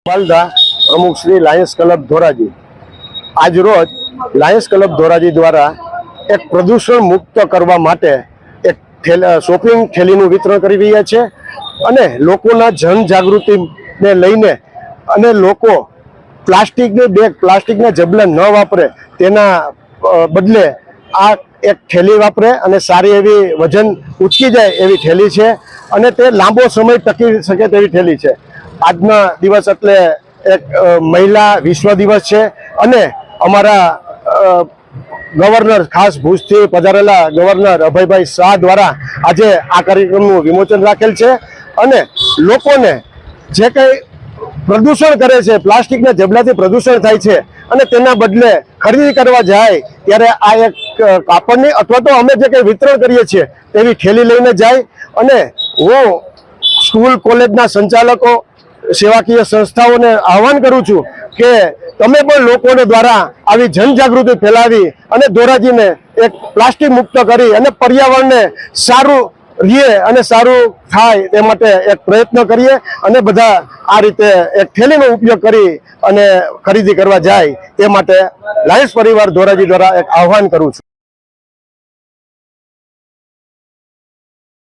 માલદા પ્રમુખ Shri Lions club Dhoraji આજ રોજ લાયન્સ ક્લબ ધોરાજી દ્વારા એક પ્રદૂષણ મુક્ત કરવા માટે એક શોપિંગ થેલીનું વિતરણ કરી રહ્યા છે અને લોકોના જનજાગૃતિને લઈને અને લોકો પ્લાસ્ટિકની બેગ પ્લાસ્ટિકના જબલા ન વાપરે તેના બદલે આ એક થેલી વાપરે અને સારી એવી વજન ઉચકી જાય એવી થેલી છે અને તે લાંબો સમય ટકી શકે તેવી થેલી છે। આજના દિવસ એટલે એક મહિલા વિશ્વ દિવસ છે અને અમારા ગવર્નર ખાસ ભુજથી પધારેલા ગવર્નર અભયભાઈ શાહ દ્વારા આજે આ કાર્યક્રમનું વિમોચન રાખેલ છે અને લોકોને જે કંઈ પ્રદૂષણ કરે છે પ્લાસ્ટિકના જબલાથી પ્રદૂષણ થાય છે અને તેના બદલે ખરીદી કરવા જાય ત્યારે આ એક કાપડની અથવા તો અમે જે કંઈ વિતરણ કરીએ છીએ તેવી થેલી લઈને જાય અને હું સ્કૂલ કોલેજના સંચાલકો સેવાકીય સંસ્થાઓને આહવાન કરું છું કે તમે પણ લોકોને દ્વારા આવી જનજાગૃતિ ફેલાવી અને ધોરાજીને એક પ્લાસ્ટિક મુક્ત કરી અને પર્યાવરણને સારું રહે અને સારું થાય તે માટે એક પ્રયત્ન કરીએ અને બધા આ રીતે એક થેલીનો ઉપયોગ કરી અને ખરીદી કરવા જાય તે માટે લાયન્સ પરિવાર ધોરાજી દ્વારા એક આહવાન કરું છું।